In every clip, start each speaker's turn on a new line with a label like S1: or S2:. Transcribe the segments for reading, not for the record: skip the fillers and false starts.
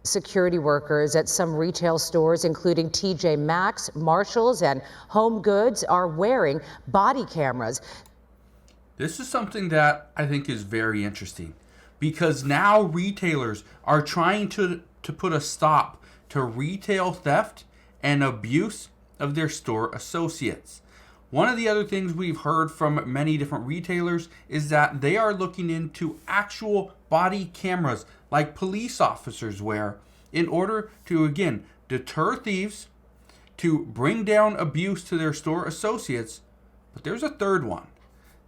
S1: Security workers at some retail stores, including TJ Maxx, Marshalls, and Home Goods, are wearing body cameras.
S2: This is something that I think is very interesting because now retailers are trying to put a stop to retail theft and abuse of their store associates. One of the other things we've heard from many different retailers is that they are looking into actual body cameras like police officers wear in order to, again, deter thieves, to bring down abuse to their store associates. But there's a third one,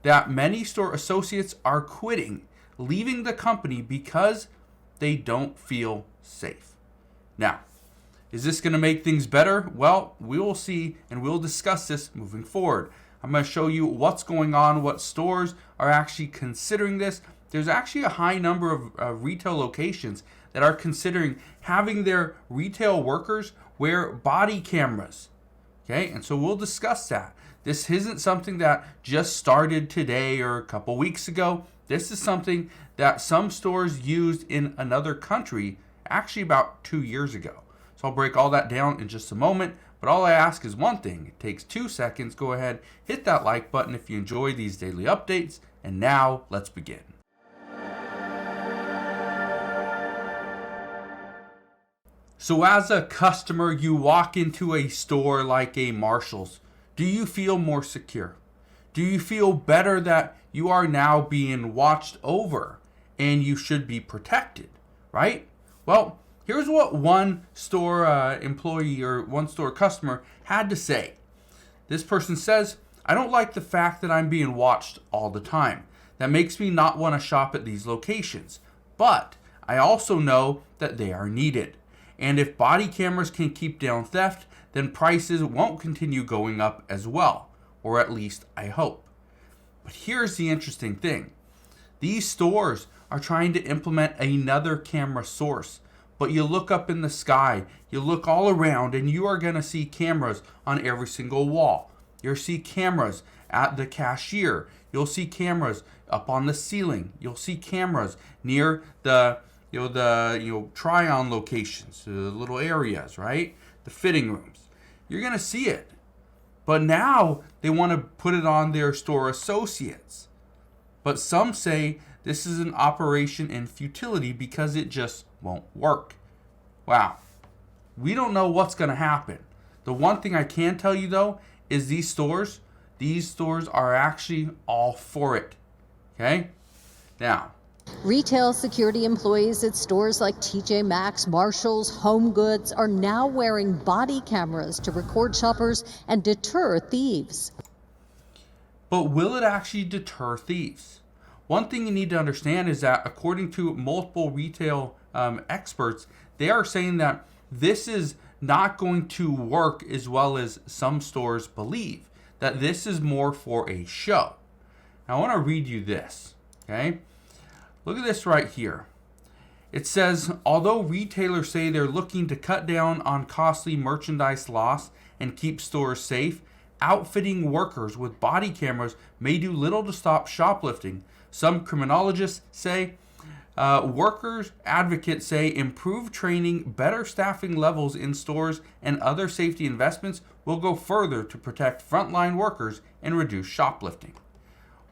S2: that many store associates are quitting, leaving the company because they don't feel safe. Now, is this going to make things better? Well, we will see, and we'll discuss this moving forward. I'm going to show you what's going on, what stores are actually considering this. There's actually a high number of retail locations that are considering having their retail workers wear body cameras. Okay, and so we'll discuss that. This isn't something that just started today or a couple weeks ago. This is something that some stores used in another country actually about 2 years ago. So I'll break all that down in just a moment. But all I ask is one thing. It takes 2 seconds. Go ahead, hit that like button if you enjoy these daily updates. And now let's begin. So as a customer, you walk into a store like a Marshalls. Do you feel more secure? Do you feel better that you are now being watched over and you should be protected, right? Well, here's what one store employee or one store customer had to say. This person says, I don't like the fact that I'm being watched all the time. That makes me not want to shop at these locations. But I also know that they are needed. And if body cameras can keep down theft, then prices won't continue going up as well. Or at least I hope. But here's the interesting thing. These stores are trying to implement another camera source. But you look up in the sky, you look all around, and you are going to see cameras on every single wall. You'll see cameras at the cashier. You'll see cameras up on the ceiling. You'll see cameras near the try-on locations, the little areas, right? The fitting rooms. You're going to see it. But now they want to put it on their store associates. But some say this is an operation in futility because it just won't work. Wow. We don't know what's going to happen. The one thing I can tell you though is these stores are actually all for it. Okay? Now,
S3: retail security employees at stores like TJ Maxx, Marshalls, Home Goods are now wearing body cameras to record shoppers and deter thieves.
S2: But will it actually deter thieves? One thing you need to understand is that according to multiple retail experts, they are saying that this is not going to work as well as some stores believe, that this is more for a show. Now I want to read you this, okay? Look at this right here. It says, although retailers say they're looking to cut down on costly merchandise loss and keep stores safe, outfitting workers with body cameras may do little to stop shoplifting. Some criminologists say, workers advocates say improved training, better staffing levels in stores, and other safety investments will go further to protect frontline workers and reduce shoplifting.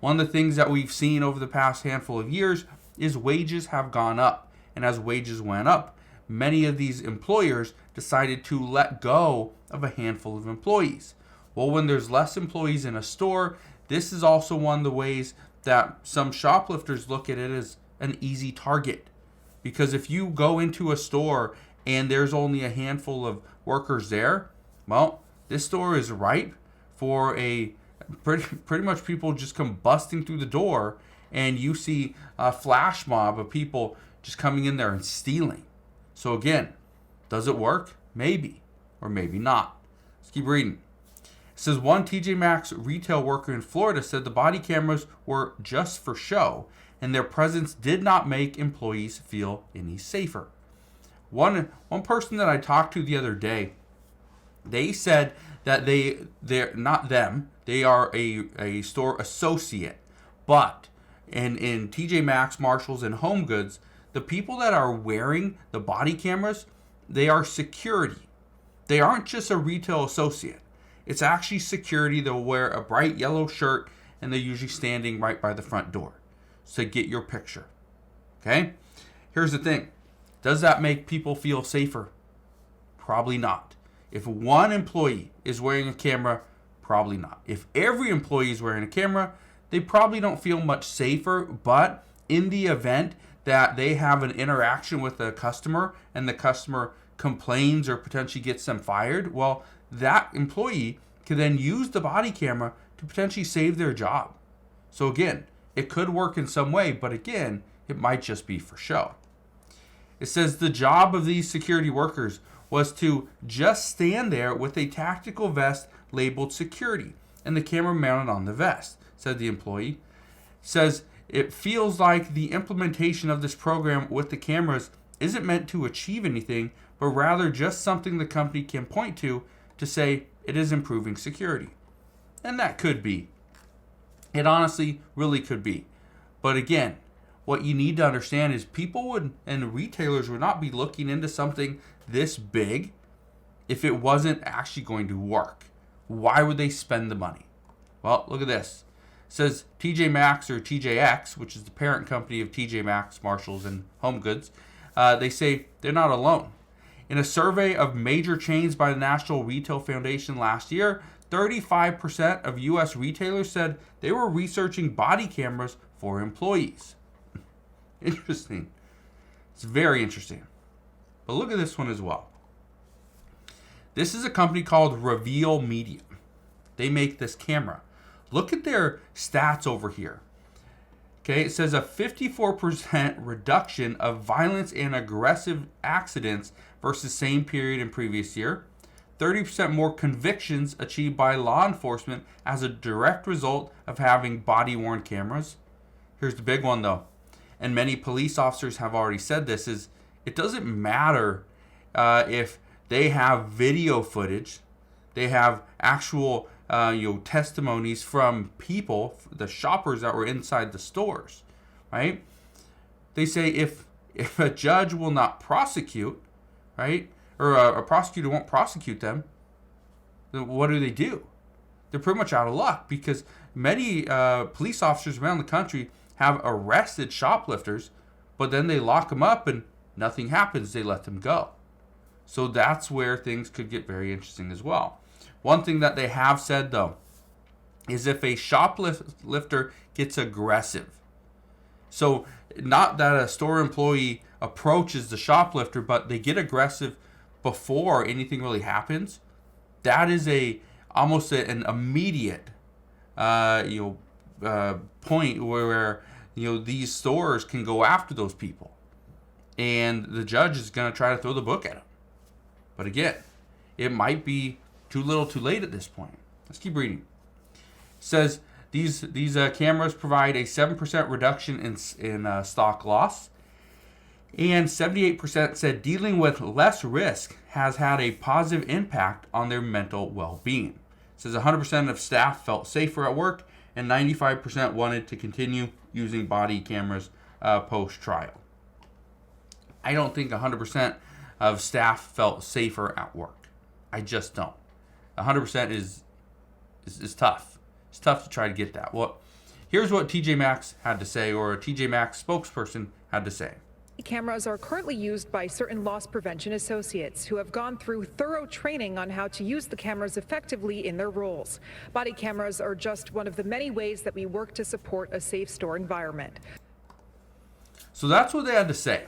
S2: One of the things that we've seen over the past handful of years is wages have gone up. And as wages went up, many of these employers decided to let go of a handful of employees. Well, when there's less employees in a store, this is also one of the ways that some shoplifters look at it as an easy target. Because if you go into a store and there's only a handful of workers there, well, this store is ripe for a pretty much people just come busting through the door, and you see a flash mob of people just coming in there and stealing. So again, does it work? Maybe, or maybe not. Let's keep reading. It says one TJ Maxx retail worker in Florida said the body cameras were just for show, and their presence did not make employees feel any safer. One person that I talked to the other day, they said that they're not them. They are a store associate, but in TJ Maxx, Marshalls, and Home Goods, The people that are wearing the body cameras, they are security. They aren't just a retail associate. It's actually security. They'll wear a bright yellow shirt and they're usually standing right by the front door to get your picture. Okay? Here's the thing. Does that make people feel safer? Probably not. If one employee is wearing a camera, probably not. If every employee is wearing a camera, they probably don't feel much safer, but in the event that they have an interaction with a customer and the customer complains or potentially gets them fired, well, that employee can then use the body camera to potentially save their job. So again, it could work in some way, but again, it might just be for show. It says the job of these security workers was to just stand there with a tactical vest labeled security and the camera mounted on the vest, said the employee. It says it feels like the implementation of this program with the cameras isn't meant to achieve anything, but rather just something the company can point to say it is improving security. And that could be. It honestly really could be. But again, what you need to understand is people and retailers would not be looking into something this big if it wasn't actually going to work. Why would they spend the money? Well, look at this. It says TJ Maxx or TJX, which is the parent company of TJ Maxx, Marshalls, and Home Goods, they say they're not alone. In a survey of major chains by the National Retail Foundation last year, 35% of U.S. retailers said they were researching body cameras for employees. Interesting. It's very interesting. But look at this one as well. This is a company called Reveal Media. They make this camera. Look at their stats over here. Okay, it says a 54% reduction of violence and aggressive accidents versus same period in previous year. 30% more convictions achieved by law enforcement as a direct result of having body-worn cameras. Here's the big one though, and many police officers have already said this, is it doesn't matter if they have video footage, they have actual testimonies from people, the shoppers that were inside the stores, right? They say if a judge will not prosecute, right, or a prosecutor won't prosecute them, then what do? They're pretty much out of luck, because many police officers around the country have arrested shoplifters, but then they lock them up and nothing happens. They let them go. So that's where things could get very interesting as well. One thing that they have said, though, is if a shoplifter gets aggressive, so not that a store employee approaches the shoplifter, but they get aggressive before anything really happens, that is almost an immediate point where these stores can go after those people, and the judge is going to try to throw the book at them. But again, it might be too little too late at this point. Let's keep reading. It says these cameras provide a 7% reduction in stock loss, and 78% said dealing with less risk has had a positive impact on their mental well-being. It says 100% of staff felt safer at work, and 95% wanted to continue using body cameras post-trial. I don't think 100% of staff felt safer at work. I just don't. 100% is tough. It's tough to try to get that. Well, here's what TJ Maxx had to say, or a TJ Maxx spokesperson had to say.
S4: Cameras are currently used by certain loss prevention associates who have gone through thorough training on how to use the cameras effectively in their roles. Body cameras are just one of the many ways that we work to support a safe store environment.
S2: So that's what they had to say.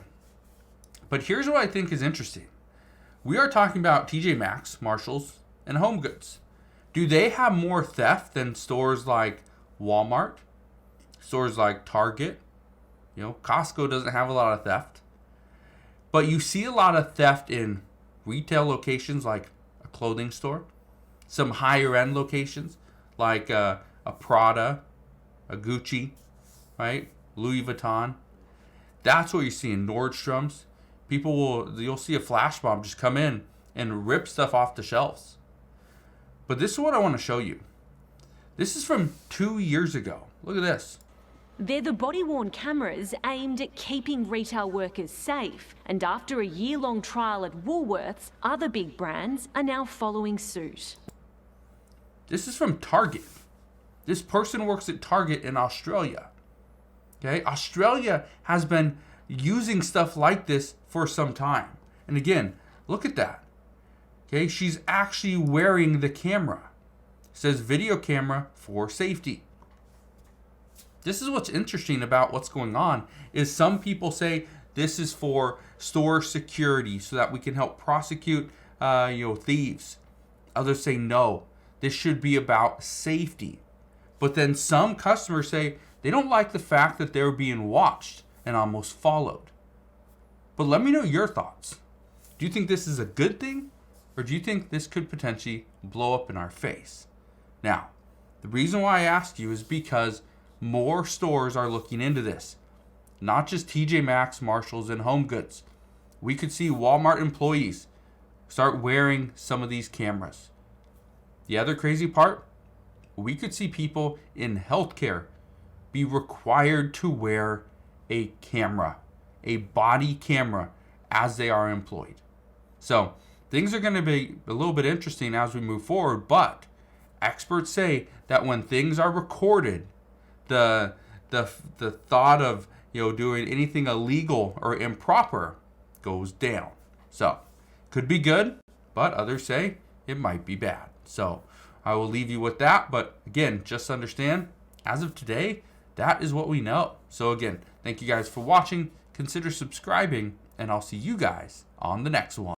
S2: But here's what I think is interesting. We are talking about TJ Maxx, Marshalls, and Home Goods. Do they have more theft than stores like Walmart, stores like Target? Costco doesn't have a lot of theft. But you see a lot of theft in retail locations like a clothing store, some higher end locations like a Prada, a Gucci, right? Louis Vuitton. That's what you see in Nordstrom's. You'll see a flash mob just come in and rip stuff off the shelves. But this is what I want to show you. This is from 2 years ago. Look at this.
S5: They're the body-worn cameras aimed at keeping retail workers safe. And after a year-long trial at Woolworths, other big brands are now following suit.
S2: This is from Target. This person works at Target in Australia. Okay, Australia has been using stuff like this for some time. And again, look at that. Okay, she's actually wearing the camera. It says video camera for safety. This is what's interesting about what's going on is some people say this is for store security so that we can help prosecute thieves. Others say no, this should be about safety. But then some customers say they don't like the fact that they're being watched and almost followed. But let me know your thoughts. Do you think this is a good thing? Or do you think this could potentially blow up in our face? Now, the reason why I asked you is because more stores are looking into this. Not just TJ Maxx, Marshalls, and Home Goods. We could see Walmart employees start wearing some of these cameras. The other crazy part, we could see people in healthcare be required to wear a camera, a body camera, as they are employed. So things are going to be a little bit interesting as we move forward, but experts say that when things are recorded, the thought of doing anything illegal or improper goes down. So could be good, but others say it might be bad. So I will leave you with that. But again, just understand, as of today, that is what we know. So again, thank you guys for watching. Consider subscribing, and I'll see you guys on the next one.